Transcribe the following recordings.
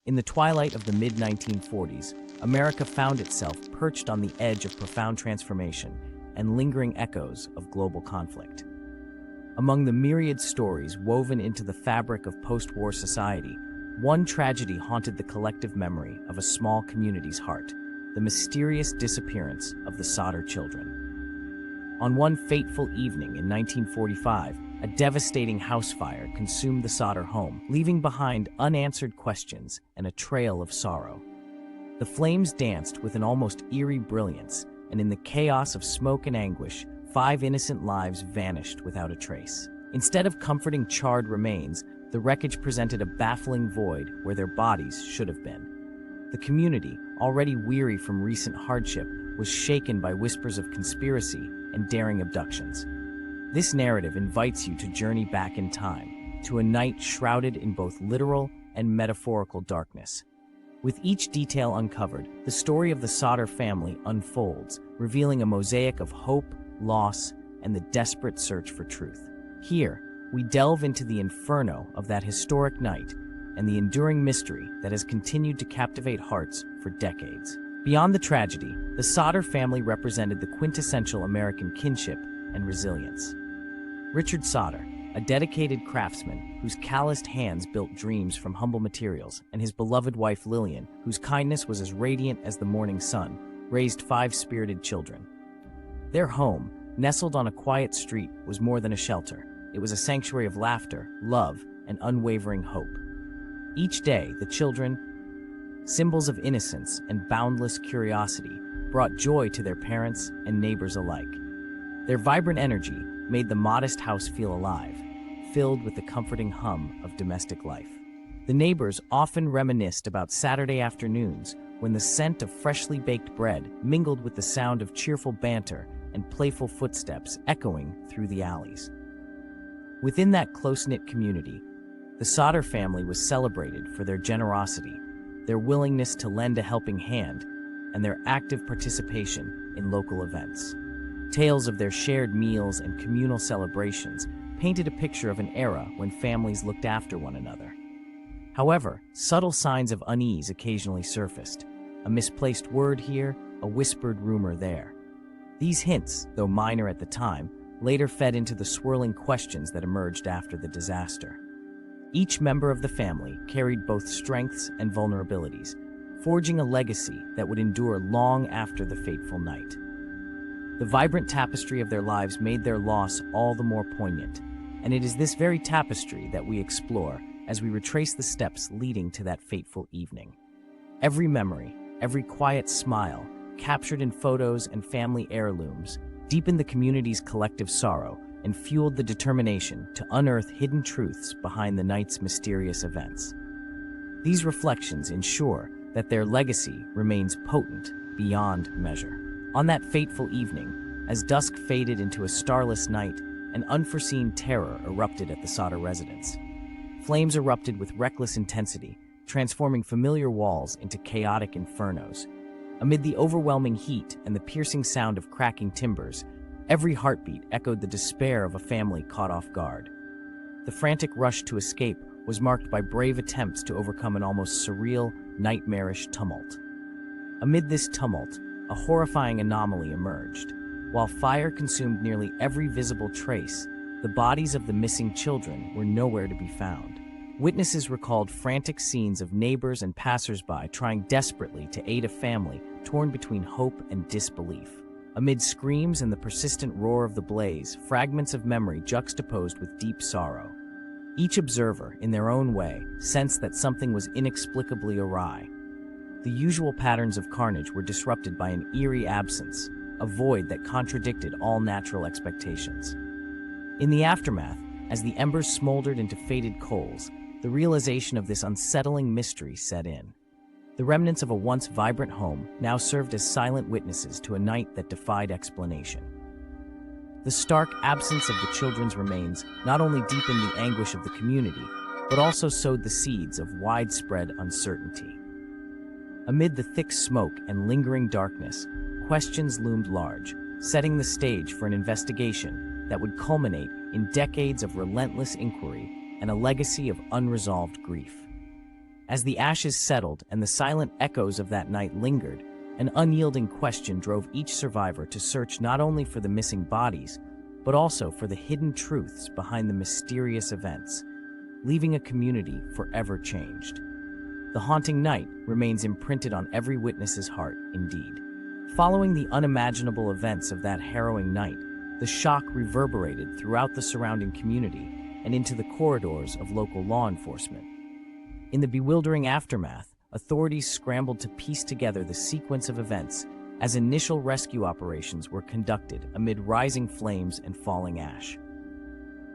In the twilight of the mid-1940s, America found itself perched on the edge of profound transformation and lingering echoes of global conflict. Among the myriad stories woven into the fabric of post-war society, one tragedy haunted the collective memory of a small community's heart: the mysterious disappearance of the Sodder children. On one fateful evening in 1945, a devastating house fire consumed the Sodder home, leaving behind unanswered questions and a trail of sorrow. The flames danced with an almost eerie brilliance, and in the chaos of smoke and anguish, 5 innocent lives vanished without a trace. Instead of comforting charred remains, the wreckage presented a baffling void where their bodies should have been. The community, already weary from recent hardship, was shaken by whispers of conspiracy and daring abductions. This narrative invites you to journey back in time, to a night shrouded in both literal and metaphorical darkness. With each detail uncovered, the story of the Sodder family unfolds, revealing a mosaic of hope, loss, and the desperate search for truth. Here, we delve into the inferno of that historic night and the enduring mystery that has continued to captivate hearts for decades. Beyond the tragedy, the Sodder family represented the quintessential American kinship and resilience. Richard Sodder, a dedicated craftsman whose calloused hands built dreams from humble materials, and his beloved wife Lillian, whose kindness was as radiant as the morning sun, raised 5 spirited children. Their home, nestled on a quiet street, was more than a shelter. It was a sanctuary of laughter, love, and unwavering hope. Each day, the children, symbols of innocence and boundless curiosity, brought joy to their parents and neighbors alike. Their vibrant energy made the modest house feel alive, filled with the comforting hum of domestic life. The neighbors often reminisced about Saturday afternoons when the scent of freshly baked bread mingled with the sound of cheerful banter and playful footsteps echoing through the alleys. Within that close-knit community, the Sodder family was celebrated for their generosity, their willingness to lend a helping hand, and their active participation in local events. Tales of their shared meals and communal celebrations painted a picture of an era when families looked after one another. However, subtle signs of unease occasionally surfaced. A misplaced word here, a whispered rumor there. These hints, though minor at the time, later fed into the swirling questions that emerged after the disaster. Each member of the family carried both strengths and vulnerabilities, forging a legacy that would endure long after the fateful night. The vibrant tapestry of their lives made their loss all the more poignant, and it is this very tapestry that we explore as we retrace the steps leading to that fateful evening. Every memory, every quiet smile, captured in photos and family heirlooms, deepened the community's collective sorrow and fueled the determination to unearth hidden truths behind the night's mysterious events. These reflections ensure that their legacy remains potent beyond measure. On that fateful evening, as dusk faded into a starless night, an unforeseen terror erupted at the Sodder residence. Flames erupted with reckless intensity, transforming familiar walls into chaotic infernos. Amid the overwhelming heat and the piercing sound of cracking timbers, every heartbeat echoed the despair of a family caught off guard. The frantic rush to escape was marked by brave attempts to overcome an almost surreal, nightmarish tumult. Amid this tumult, a horrifying anomaly emerged. While fire consumed nearly every visible trace, the bodies of the missing children were nowhere to be found. Witnesses recalled frantic scenes of neighbors and passersby trying desperately to aid a family torn between hope and disbelief. Amid screams and the persistent roar of the blaze, fragments of memory juxtaposed with deep sorrow. Each observer, in their own way, sensed that something was inexplicably awry. The usual patterns of carnage were disrupted by an eerie absence, a void that contradicted all natural expectations. In the aftermath, as the embers smoldered into faded coals, the realization of this unsettling mystery set in. The remnants of a once vibrant home now served as silent witnesses to a night that defied explanation. The stark absence of the children's remains not only deepened the anguish of the community, but also sowed the seeds of widespread uncertainty. Amid the thick smoke and lingering darkness, questions loomed large, setting the stage for an investigation that would culminate in decades of relentless inquiry and a legacy of unresolved grief. As the ashes settled and the silent echoes of that night lingered, an unyielding question drove each survivor to search not only for the missing bodies, but also for the hidden truths behind the mysterious events, leaving a community forever changed. The haunting night remains imprinted on every witness's heart, indeed. Following the unimaginable events of that harrowing night, the shock reverberated throughout the surrounding community and into the corridors of local law enforcement. In the bewildering aftermath, authorities scrambled to piece together the sequence of events as initial rescue operations were conducted amid rising flames and falling ash.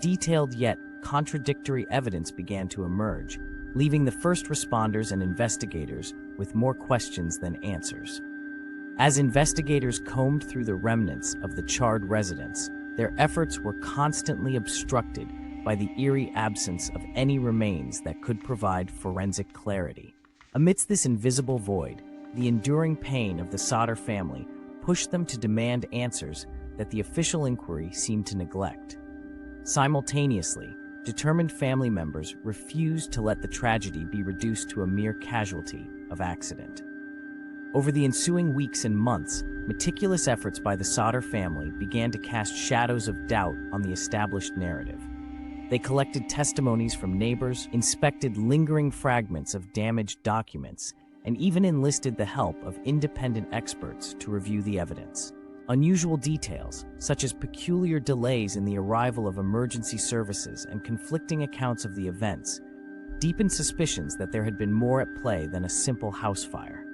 Detailed yet contradictory evidence began to emerge, leaving the first responders and investigators with more questions than answers. As investigators combed through the remnants of the charred residence, their efforts were constantly obstructed by the eerie absence of any remains that could provide forensic clarity. Amidst this invisible void, the enduring pain of the Sodder family pushed them to demand answers that the official inquiry seemed to neglect. Simultaneously, determined family members refused to let the tragedy be reduced to a mere casualty of accident. Over the ensuing weeks and months, meticulous efforts by the Sodder family began to cast shadows of doubt on the established narrative. They collected testimonies from neighbors, inspected lingering fragments of damaged documents, and even enlisted the help of independent experts to review the evidence. Unusual details, such as peculiar delays in the arrival of emergency services and conflicting accounts of the events, deepened suspicions that there had been more at play than a simple house fire.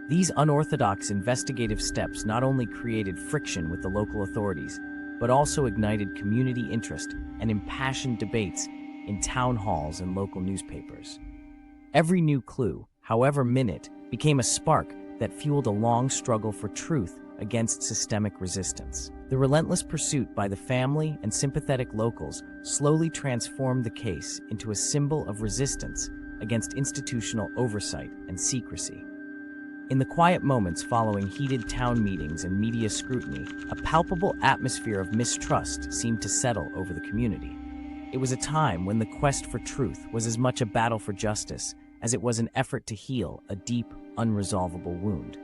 These unorthodox investigative steps not only created friction with the local authorities, but also ignited community interest and impassioned debates in town halls and local newspapers. Every new clue, however minute, became a spark that fueled a long struggle for truth against systemic resistance. The relentless pursuit by the family and sympathetic locals slowly transformed the case into a symbol of resistance against institutional oversight and secrecy. In the quiet moments following heated town meetings and media scrutiny, a palpable atmosphere of mistrust seemed to settle over the community. It was a time when the quest for truth was as much a battle for justice as it was an effort to heal a deep, unresolvable wound.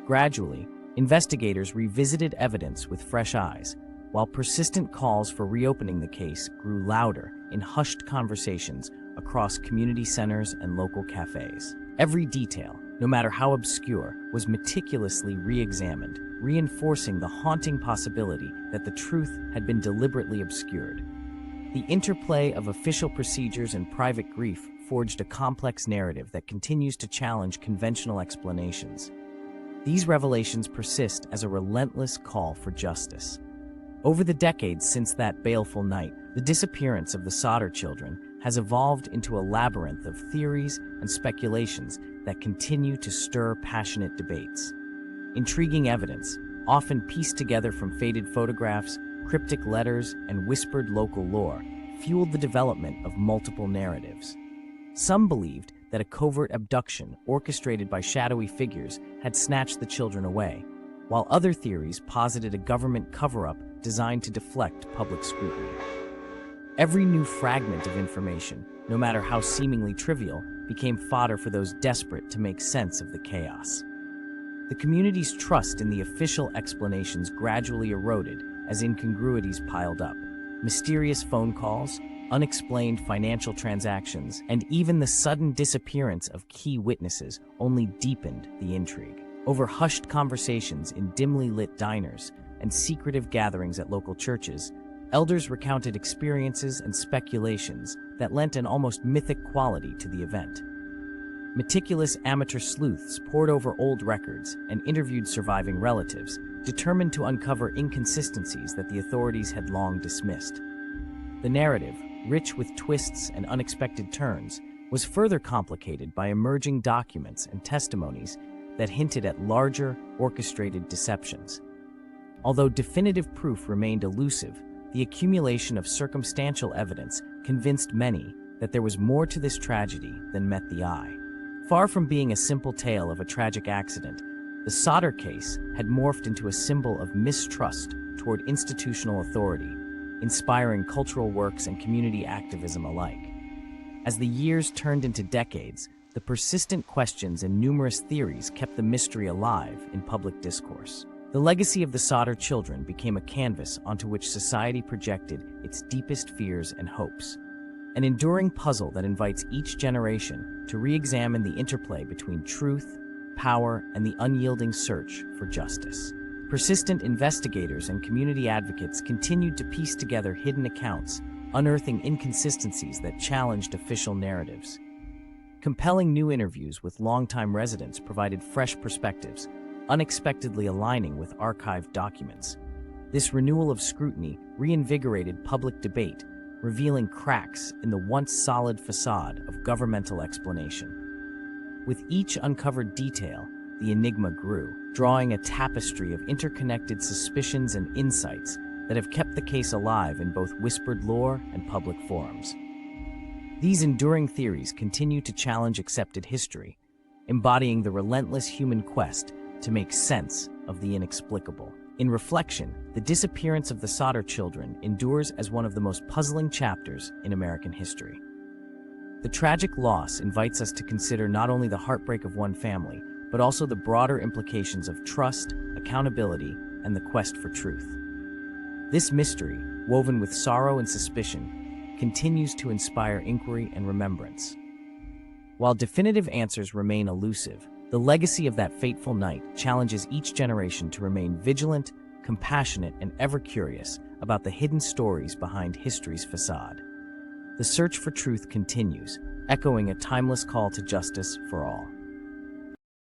Gradually, investigators revisited evidence with fresh eyes, while persistent calls for reopening the case grew louder in hushed conversations across community centers and local cafes. Every detail, no matter how obscure, was meticulously re-examined, reinforcing the haunting possibility that the truth had been deliberately obscured. The interplay of official procedures and private grief forged a complex narrative that continues to challenge conventional explanations. These revelations persist as a relentless call for justice. Over the decades since that baleful night, the disappearance of the Sodder children has evolved into a labyrinth of theories and speculations that continue to stir passionate debates. Intriguing evidence, often pieced together from faded photographs, cryptic letters, and whispered local lore, fueled the development of multiple narratives. Some believed that a covert abduction orchestrated by shadowy figures had snatched the children away, while other theories posited a government cover-up designed to deflect public scrutiny. Every new fragment of information, no matter how seemingly trivial, became fodder for those desperate to make sense of the chaos. The community's trust in the official explanations gradually eroded as incongruities piled up. Mysterious phone calls, unexplained financial transactions, and even the sudden disappearance of key witnesses only deepened the intrigue. Over hushed conversations in dimly lit diners and secretive gatherings at local churches, elders recounted experiences and speculations that lent an almost mythic quality to the event. Meticulous amateur sleuths pored over old records and interviewed surviving relatives, determined to uncover inconsistencies that the authorities had long dismissed. The narrative, rich with twists and unexpected turns, was further complicated by emerging documents and testimonies that hinted at larger, orchestrated deceptions. Although definitive proof remained elusive, the accumulation of circumstantial evidence convinced many that there was more to this tragedy than met the eye. Far from being a simple tale of a tragic accident, the Sodder case had morphed into a symbol of mistrust toward institutional authority, inspiring cultural works and community activism alike. As the years turned into decades, the persistent questions and numerous theories kept the mystery alive in public discourse. The legacy of the Sodder children became a canvas onto which society projected its deepest fears and hopes, an enduring puzzle that invites each generation to re-examine the interplay between truth, power, and the unyielding search for justice. Persistent investigators and community advocates continued to piece together hidden accounts, unearthing inconsistencies that challenged official narratives. Compelling new interviews with longtime residents provided fresh perspectives, unexpectedly aligning with archived documents. This renewal of scrutiny reinvigorated public debate, revealing cracks in the once solid facade of governmental explanation. With each uncovered detail, the enigma grew, drawing a tapestry of interconnected suspicions and insights that have kept the case alive in both whispered lore and public forums. These enduring theories continue to challenge accepted history, embodying the relentless human quest to make sense of the inexplicable. In reflection, the disappearance of the Sodder children endures as one of the most puzzling chapters in American history. The tragic loss invites us to consider not only the heartbreak of one family, but also the broader implications of trust, accountability, and the quest for truth. This mystery, woven with sorrow and suspicion, continues to inspire inquiry and remembrance. While definitive answers remain elusive, the legacy of that fateful night challenges each generation to remain vigilant, compassionate, and ever curious about the hidden stories behind history's facade. The search for truth continues, echoing a timeless call to justice for all.